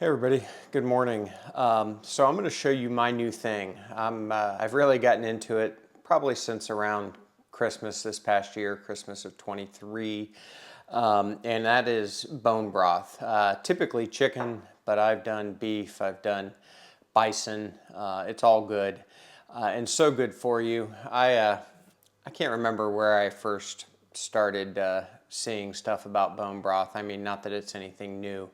Hey everybody, good morning. So I'm going to show you my new thing. I've really gotten into it probably since around Christmas this past year, Christmas of 23, and that is bone broth. Typically chicken, but I've done beef, I've done bison. It's all good and so good for you. I can't remember where I first started seeing stuff about bone broth. I mean, not that it's anything new.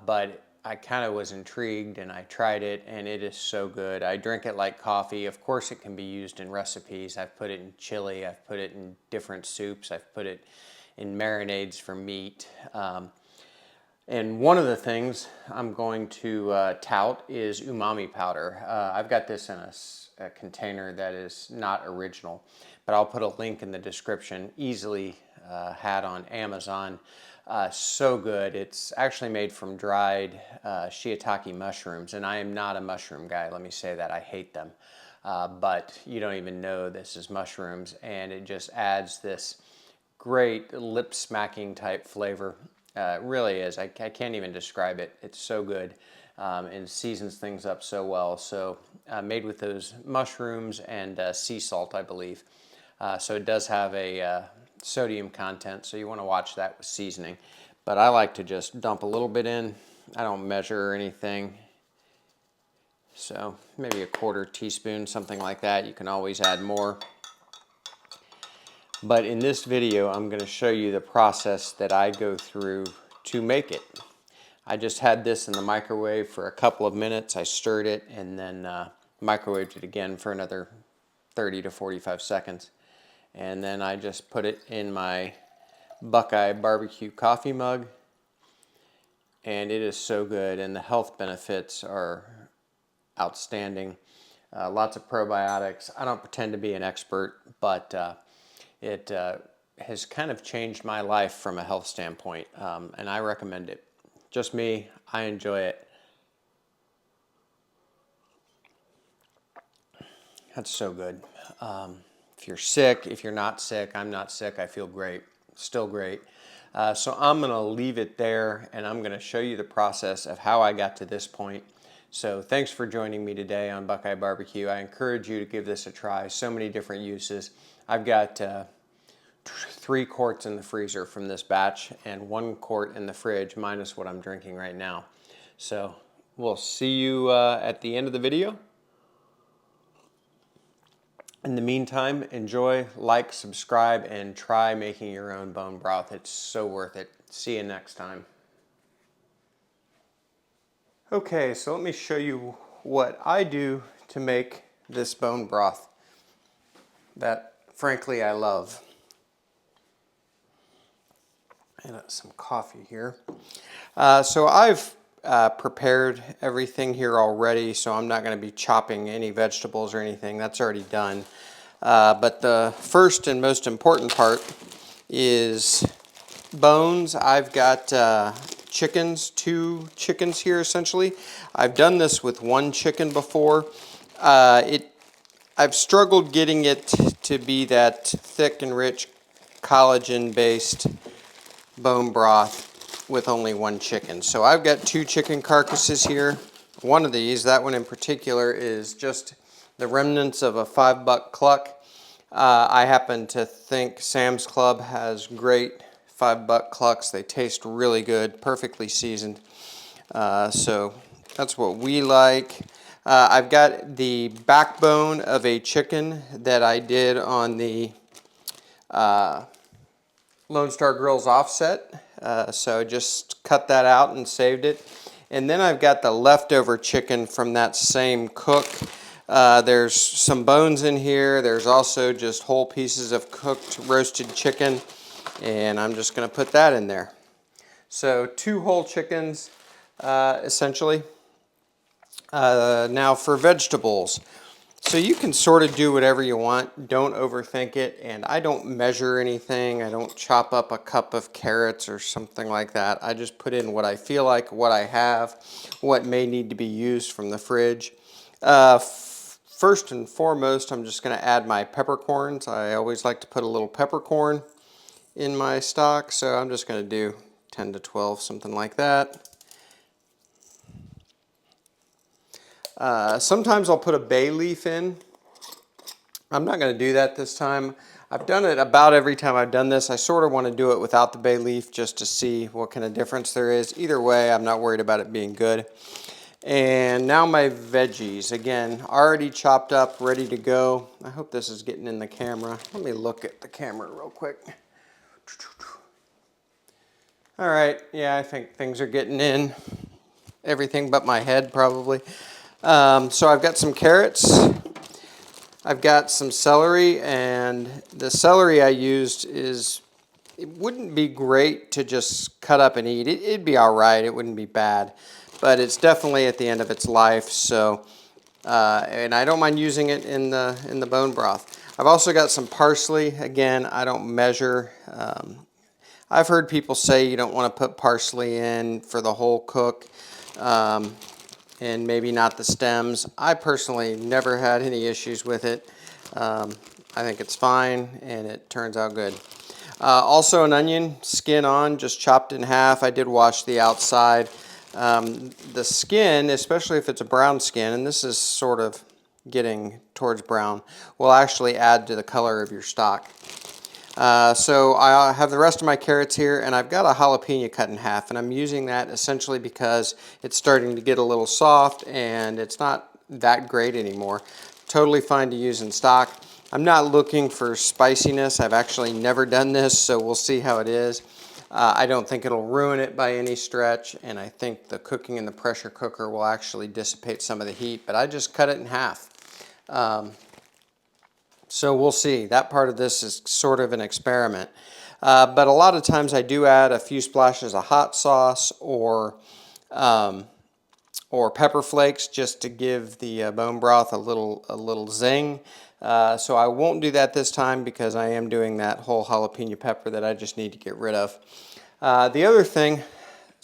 But I kind of was intrigued and I tried it and it is so good. I drink it like coffee. Of course it can be used in recipes. I've put it in chili, I've put it in different soups, I've put it in marinades for meat. And one of the things I'm going to tout is umami powder. I've got this in a container that is not original, but I'll put a link in the description. Easily had on Amazon. So good. It's actually made from dried shiitake mushrooms, and I am not a mushroom guy. Let me say that. I hate them. But you don't even know this is mushrooms, and it just adds this great lip-smacking type flavor. It really is. I can't even describe it. It's so good and seasons things up so well. So made with those mushrooms and sea salt, I believe. So it does have a sodium content, so you want to watch that with seasoning. But I like to just dump a little bit in. I don't measure or anything. So maybe a quarter teaspoon, something like that. You can always add more. But in this video, I'm going to show you the process that I go through to make it. I just had this in the microwave for a couple of minutes. I stirred it and then microwaved it again for another 30 to 45 seconds. And then I just put it in my Buckeye barbecue coffee mug. And it is so good, and the health benefits are outstanding. Lots of probiotics. I don't pretend to be an expert, but it has kind of changed my life from a health standpoint, and I recommend it. Just me, I enjoy it. That's so good. If you're sick, if you're not sick, I'm not sick, I feel great, still great. So I'm going to leave it there, and I'm going to show you the process of how I got to this point. So thanks for joining me today on Buckeye Barbecue. I encourage you to give this a try. So many different uses. I've got 3 quarts in the freezer from this batch and 1 quart in the fridge, minus what I'm drinking right now. So we'll see you at the end of the video. In the meantime, enjoy, like, subscribe, and try making your own bone broth. It's so worth it. See you next time. Okay, so let me show you what I do to make this bone broth that, frankly, I love. And some coffee here. So I've prepared everything here already, so I'm not going to be chopping any vegetables or anything. That's already done. But the first and most important part is bones. I've got chickens, 2 chickens here essentially. I've done this with 1 chicken before. I've struggled getting it to be that thick and rich collagen-based bone broth with only 1 chicken. So I've got 2 chicken carcasses here. One of these, that one in particular, is just the remnants of a $5 cluck. I happen to think Sam's Club has great $5 clucks. They taste really good, perfectly seasoned. So that's what we like. I've got the backbone of a chicken that I did on the Lone Star Grill's offset, so just cut that out and saved it. And then I've got the leftover chicken from that same cook. There's some bones in here. There's also just whole pieces of cooked roasted chicken, and I'm just going to put that in there. So 2 whole chickens, essentially. Now for vegetables. So you can sort of do whatever you want. Don't overthink it. And I don't measure anything. I don't chop up a cup of carrots or something like that. I just put in what I feel like, what I have, what may need to be used from the fridge. First and foremost, I'm just going to add my peppercorns. I always like to put a little peppercorn in my stock. So I'm just going to do 10 to 12, something like that. Sometimes I'll put a bay leaf in. I'm not going to do that this time. I've done it about every time I've done this. I sort of want to do it without the bay leaf just to see what kind of difference there is. Either way, I'm not worried about it being good. And now my veggies, again, already chopped up, ready to go. I hope this is getting in the camera. Let me look at the camera real quick. All right, yeah, I think things are getting in. Everything but my head, probably. So I've got some carrots. I've got some celery, and the celery I used it wouldn't be great to just cut up and eat. It'd be all right, it wouldn't be bad, but it's definitely at the end of its life, so, and I don't mind using it in the bone broth. I've also got some parsley. Again, I don't measure. I've heard people say you don't want to put parsley in for the whole cook. And maybe not the stems. I personally never had any issues with it. I think it's fine and it turns out good. Also an onion, skin on, just chopped in half. I did wash the outside. The skin, especially if it's a brown skin, and this is sort of getting towards brown, will actually add to the color of your stock. So I have the rest of my carrots here, and I've got a jalapeno cut in half, and I'm using that essentially because it's starting to get a little soft and it's not that great anymore. Totally fine to use in stock. I'm not looking for spiciness. I've actually never done this, so we'll see how it is. I don't think it'll ruin it by any stretch, and I think the cooking in the pressure cooker will actually dissipate some of the heat, but I just cut it in half. So we'll see. That part of this is sort of an experiment. But a lot of times I do add a few splashes of hot sauce or pepper flakes just to give the bone broth a little zing. So I won't do that this time because I am doing that whole jalapeno pepper that I just need to get rid of. The other thing,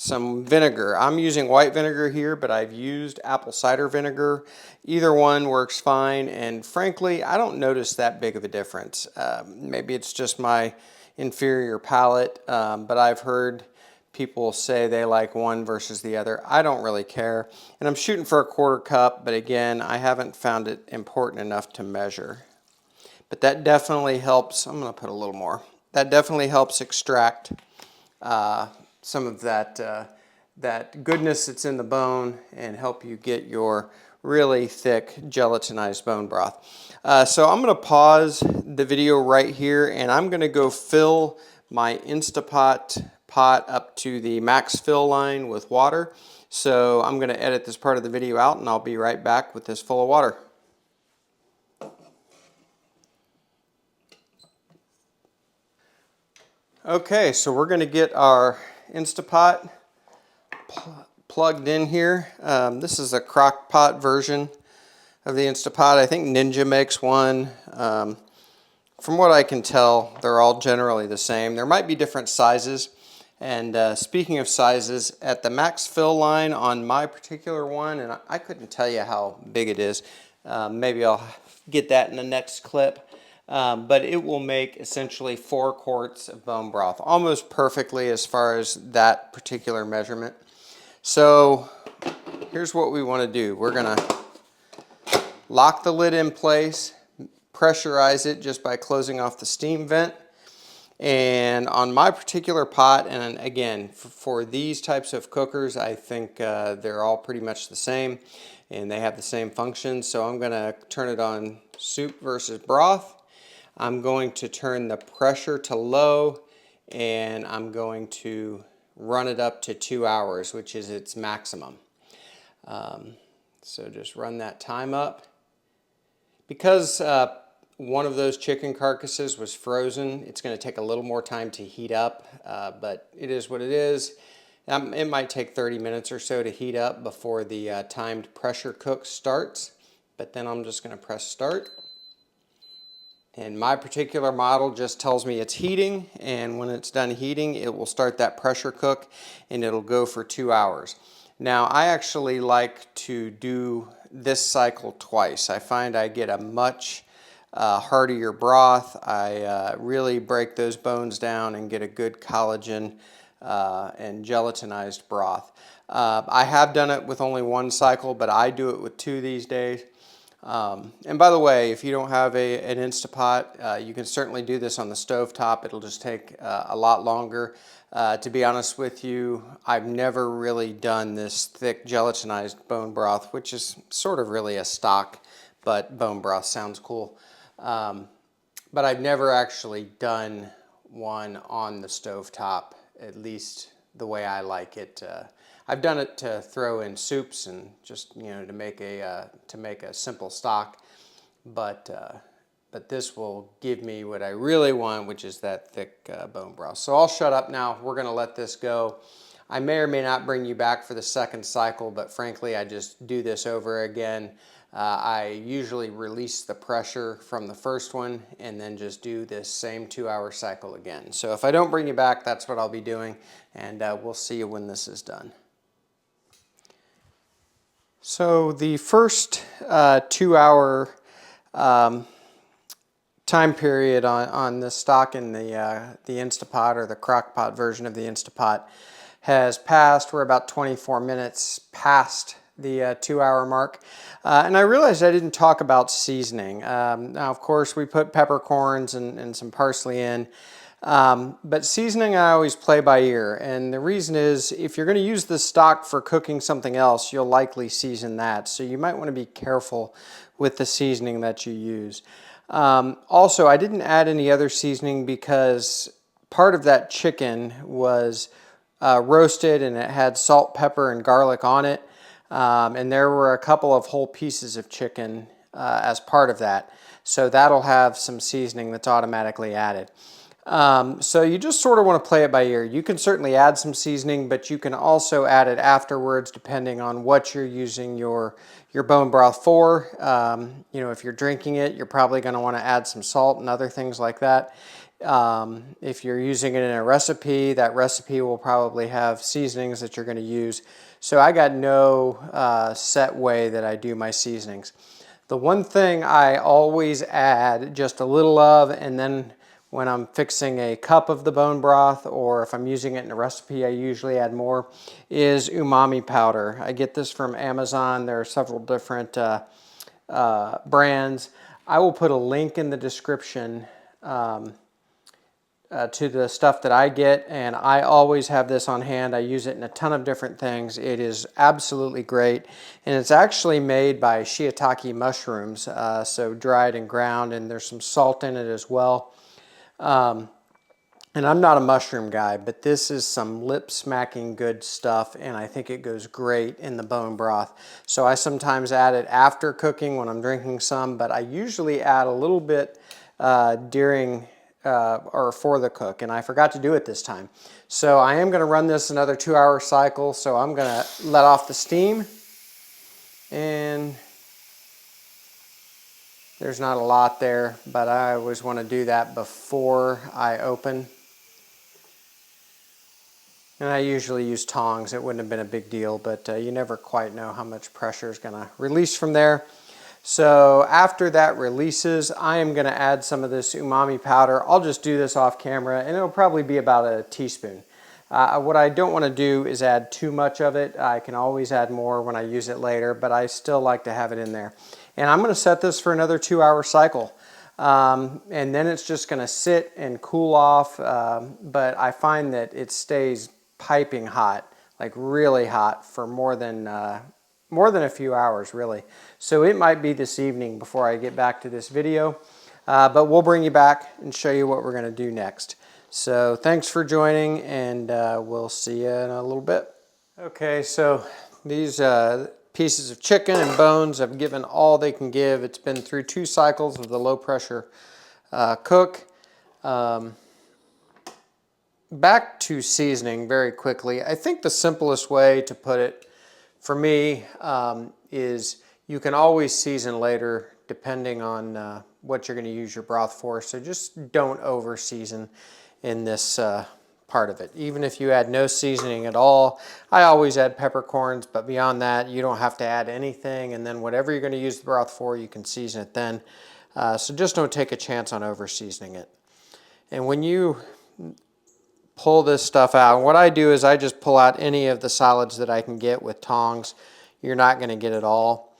some vinegar. I'm using white vinegar here, but I've used apple cider vinegar. Either one works fine, and frankly, I don't notice that big of a difference. Maybe it's just my inferior palate, but I've heard people say they like one versus the other. I don't really care, and I'm shooting for a 1/4 cup, but again, I haven't found it important enough to measure. But that definitely helps. I'm going to put a little more. That definitely helps extract some of that goodness that's in the bone and help you get your really thick gelatinized bone broth. So I'm going to pause the video right here, and I'm going to go fill my Instapot pot up to the max fill line with water. So I'm going to edit this part of the video out, and I'll be right back with this full of water. Okay, so we're going to get our Instapot plugged in here. This is a crock pot version of the Instapot. I think Ninja makes one. From what I can tell, they're all generally the same. There might be different sizes. And speaking of sizes, at the max fill line on my particular one, and I couldn't tell you how big it is. Maybe I'll get that in the next clip. But it will make essentially 4 quarts of bone broth, almost perfectly as far as that particular measurement. So here's what we want to do. We're going to lock the lid in place, pressurize it just by closing off the steam vent. And on my particular pot, and again, for these types of cookers, I think they're all pretty much the same and they have the same function. So I'm going to turn it on soup versus broth. I'm going to turn the pressure to low, and I'm going to run it up to 2 hours, which is its maximum. So just run that time up. Because one of those chicken carcasses was frozen, it's going to take a little more time to heat up, but it is what it is. It might take 30 minutes or so to heat up before the timed pressure cook starts, but then I'm just going to press start. And my particular model just tells me it's heating, and when it's done heating, it will start that pressure cook, and it'll go for 2 hours. Now, I actually like to do this cycle twice. I find I get a much heartier broth. I really break those bones down and get a good collagen and gelatinized broth. I have done it with only one cycle, but I do it with 2 these days. And by the way, if you don't have an Instapot, you can certainly do this on the stove top. It'll just take a lot longer. To be honest with you, I've never really done this thick gelatinized bone broth, which is sort of really a stock, but bone broth sounds cool. But I've never actually done one on the stove top, at least the way I like it. I've done it to throw in soups and just, you know, to make a simple stock, but this will give me what I really want, which is that thick bone broth. So I'll shut up now. We're going to let this go. I may or may not bring you back for the second cycle, but frankly, I just do this over again. I usually release the pressure from the first one and then just do this same 2-hour cycle again. So if I don't bring you back, that's what I'll be doing, and we'll see you when this is done. So the first 2-hour time period on the stock in the Instapot, or the crock pot version of the Instapot, has passed. We're about 24 minutes past the 2-hour mark. And I realized I didn't talk about seasoning. Now, of course, we put peppercorns and some parsley in. But seasoning, I always play by ear. And the reason is, if you're going to use the stock for cooking something else, you'll likely season that. So you might want to be careful with the seasoning that you use. Also, I didn't add any other seasoning because part of that chicken was roasted and it had salt, pepper, and garlic on it. And there were a couple of whole pieces of chicken as part of that. So that'll have some seasoning that's automatically added. So you just sort of want to play it by ear. You can certainly add some seasoning, but you can also add it afterwards depending on what you're using your bone broth for. You know, if you're drinking it, you're probably going to want to add some salt and other things like that. If you're using it in a recipe, that recipe will probably have seasonings that you're going to use. So I got no set way that I do my seasonings. The one thing I always add just a little of, and then when I'm fixing a cup of the bone broth, or if I'm using it in a recipe, I usually add more, is umami powder. I get this from Amazon. There are several different brands. I will put a link in the description to the stuff that I get, and I always have this on hand. I use it in a ton of different things. It is absolutely great, and it's actually made by shiitake mushrooms, so dried and ground, and there's some salt in it as well. And I'm not a mushroom guy, but this is some lip-smacking good stuff, and I think it goes great in the bone broth. So I sometimes add it after cooking when I'm drinking some, but I usually add a little bit during or for the cook, and I forgot to do it this time. So I am going to run this another 2-hour cycle, so I'm going to let off the steam, and there's not a lot there, but I always want to do that before I open. And I usually use tongs. It wouldn't have been a big deal, but you never quite know how much pressure is going to release from there. So after that releases, I am going to add some of this umami powder. I'll just do this off camera, and it'll probably be about a teaspoon. What I don't want to do is add too much of it. I can always add more when I use it later, but I still like to have it in there. And I'm going to set this for another 2-hour cycle. And then it's just going to sit and cool off, but I find that it stays piping hot, like really hot, for more than a few hours, really. So it might be this evening before I get back to this video, but we'll bring you back and show you what we're going to do next. So thanks for joining, and we'll see you in a little bit. Okay, so these pieces of chicken and bones have given all they can give. It's been through 2 cycles of the low pressure cook. Back to seasoning very quickly. I think the simplest way to put it for me is you can always season later depending on what you're going to use your broth for. So just don't over season in this part of it. Even if you add no seasoning at all, I always add peppercorns, but beyond that, you don't have to add anything. And then whatever you're going to use the broth for, you can season it then. So just don't take a chance on over seasoning it. And when you pull this stuff out. And what I do is I just pull out any of the solids that I can get with tongs. You're not going to get it all,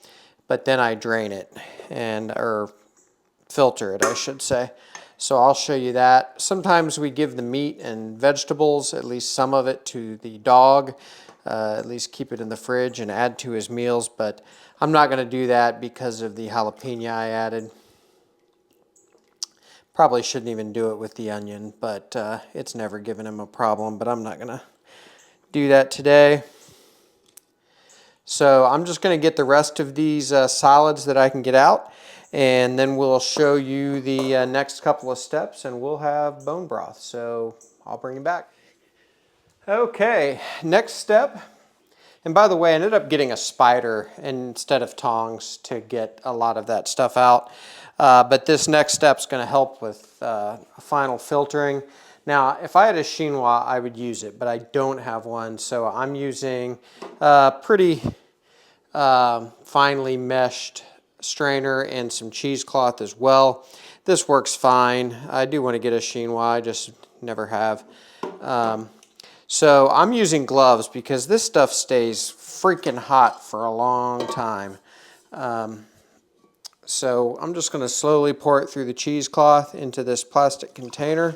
but then I drain it or filter it, I should say. So I'll show you that. Sometimes we give the meat and vegetables, at least some of it, to the dog. At least keep it in the fridge and add to his meals, but I'm not going to do that because of the jalapeno I added. Probably shouldn't even do it with the onion, but it's never given him a problem, but I'm not going to do that today. So I'm just going to get the rest of these solids that I can get out, and then we'll show you the next couple of steps, and we'll have bone broth. So I'll bring you back. Okay, next step. And by the way, I ended up getting a spider instead of tongs to get a lot of that stuff out. But this next step is going to help with final filtering. Now, if I had a chinois, I would use it, but I don't have one. So I'm using pretty finely meshed strainer and some cheesecloth as well. This works fine. I do want to get a chinois, I just never have. So I'm using gloves because this stuff stays freaking hot for a long time. So I'm just going to slowly pour it through the cheesecloth into this plastic container.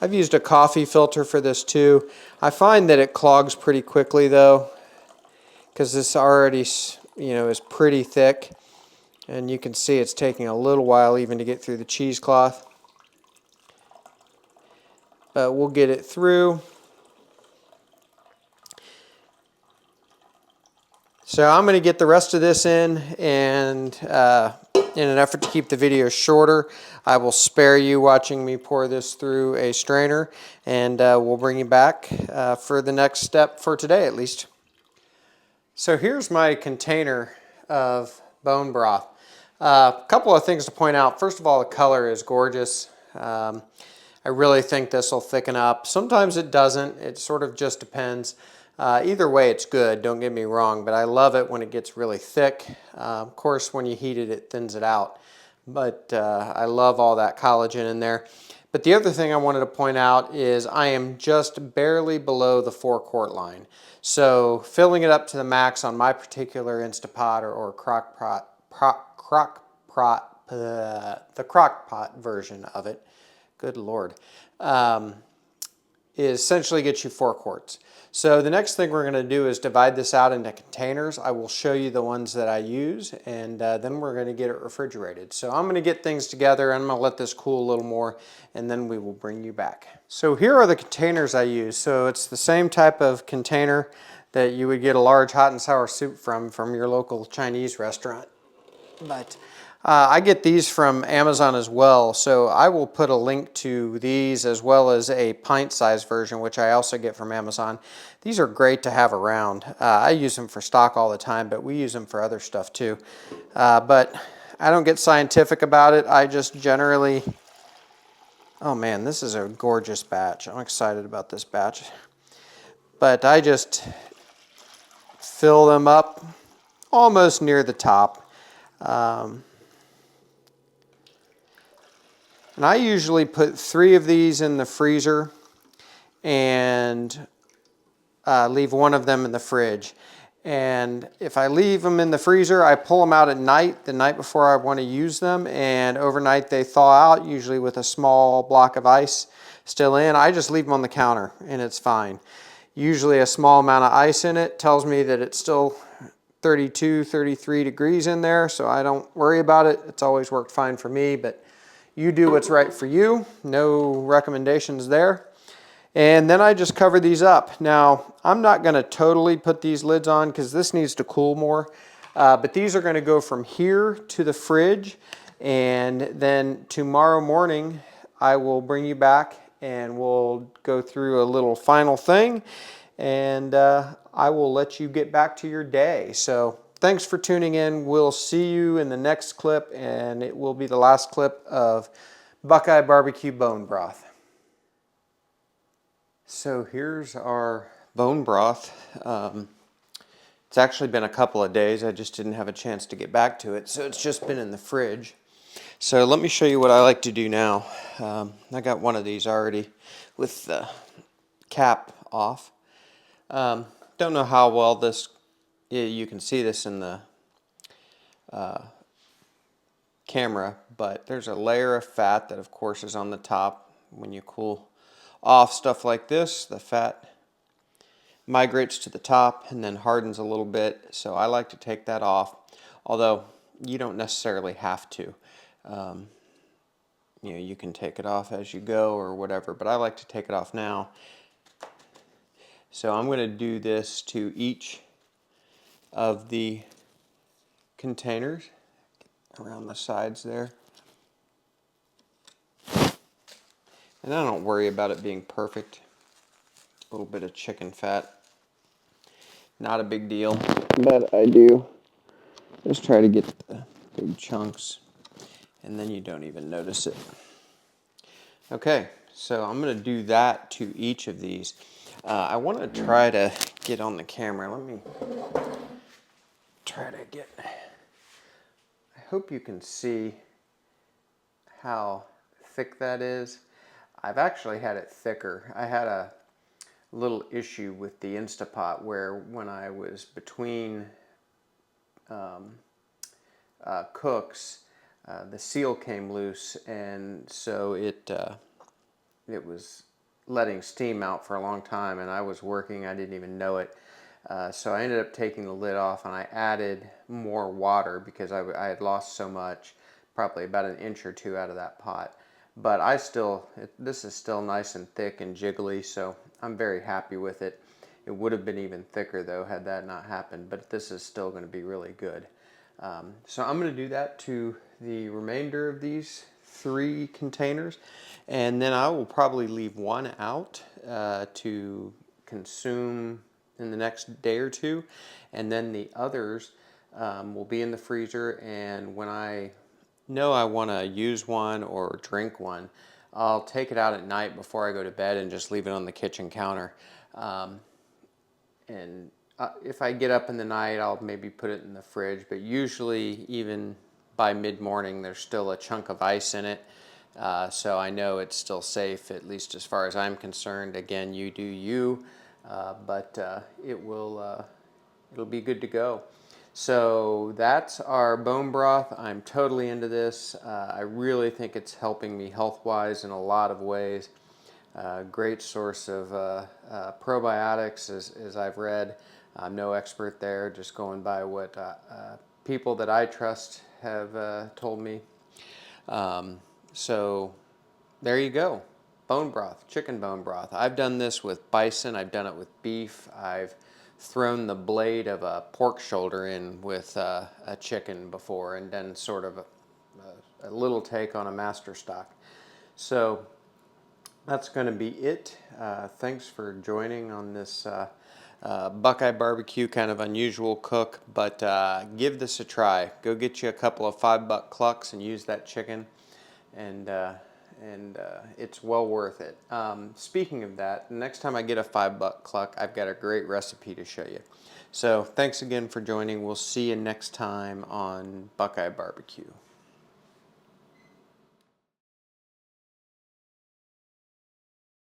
I've used a coffee filter for this too. I find that it clogs pretty quickly though, because this already, is pretty thick. And you can see it's taking a little while even to get through the cheesecloth. But we'll get it through. So I'm going to get the rest of this in, and in an effort to keep the video shorter, I will spare you watching me pour this through a strainer, and we'll bring you back for the next step for today at least. So here's my container of bone broth. A couple of things to point out. First of all, the color is gorgeous. I really think this will thicken up. Sometimes it doesn't. It sort of just depends. Either way, it's good, don't get me wrong, but I love it when it gets really thick. Of course, when you heat it, it thins it out. But I love all that collagen in there. But the other thing I wanted to point out is I am just barely below the 4-quart line. So filling it up to the max on my particular Instapot or crock pot, the crock pot version of it, good Lord, is essentially gets you 4 quarts. So the next thing we're going to do is divide this out into containers. I will show you the ones that I use, and then we're going to get it refrigerated. So I'm going to get things together, and I'm going to let this cool a little more, and then we will bring you back. So here are the containers I use. So it's the same type of container that you would get a large hot and sour soup from your local Chinese restaurant. But I get these from Amazon as well, so I will put a link to these as well as a pint-sized version, which I also get from Amazon. These are great to have around. I use them for stock all the time, but we use them for other stuff too. But I don't get scientific about it. I just generally... Oh man, this is a gorgeous batch. I'm excited about this batch. But I just fill them up almost near the top. And I usually put 3 of these in the freezer and leave 1 of them in the fridge. And if I leave them in the freezer, I pull them out at night, the night before I want to use them, and overnight they thaw out, usually with a small block of ice still in. I just leave them on the counter and it's fine. Usually a small amount of ice in it tells me that it's still 32, 33 degrees in there, so I don't worry about it. It's always worked fine for me, but you do what's right for you. No recommendations there. And then I just cover these up. Now, I'm not going to totally put these lids on because this needs to cool more. But these are going to go from here to the fridge. And then tomorrow morning, I will bring you back and we'll go through a little final thing. And I will let you get back to your day. So thanks for tuning in. We'll see you in the next clip, and it will be the last clip of Buckeye Barbecue Bone Broth. So here's our bone broth. It's actually been a couple of days. I just didn't have a chance to get back to it, so it's just been in the fridge. So let me show you what I like to do now. I got one of these already with the cap off. Don't know how well this, you can see this in the camera, but there's a layer of fat that of course is on the top. When you cool off stuff like this, the fat migrates to the top and then hardens a little bit, so I like to take that off, although you don't necessarily have to. You know, you can take it off as you go or whatever, but I like to take it off now. So I'm going to do this to each of the containers around the sides there. And I don't worry about it being perfect. A little bit of chicken fat. Not a big deal, but I do just try to get the big chunks, and then you don't even notice it. Okay, so I'm going to do that to each of these. I want to try to get on the camera. Let me try to get... I hope you can see how thick that is. I've actually had it thicker. I had a little issue with the Instapot where when I was between cooks, the seal came loose, and so it was letting steam out for a long time, and I was working, I didn't even know it. So I ended up taking the lid off, and I added more water because I had lost so much, probably about an inch or two out of that pot. But this is still nice and thick and jiggly, so I'm very happy with it. It would have been even thicker though had that not happened, but this is still going to be really good. So I'm going to do that to the remainder of these 3 containers, and then I will probably leave one out to consume in the next day or two, and then the others will be in the freezer, and when I know I want to use one or drink one, I'll take it out at night before I go to bed and just leave it on the kitchen counter. If I get up in the night, I'll maybe put it in the fridge, but usually even by mid-morning there's still a chunk of ice in it, so I know it's still safe, at least as far as I'm concerned. Again, you do you, but it'll be good to go. So that's our bone broth. I'm totally into this. I really think it's helping me health-wise in a lot of ways. Great source of probiotics, as I've read. I'm no expert there, just going by what people that I trust have told me. So there you go. Bone broth, chicken bone broth. I've done this with bison. I've done it with beef. I've thrown the blade of a pork shoulder in with a chicken before, and done sort of a little take on a master stock. So that's going to be it. Thanks for joining on this Buckeye Barbecue, kind of unusual cook, but give this a try. Go get you a couple of $5 clucks and use that chicken, and it's well worth it. Speaking of that, next time I get a $5 cluck, I've got a great recipe to show you. So thanks again for joining. We'll see you next time on Buckeye Barbecue.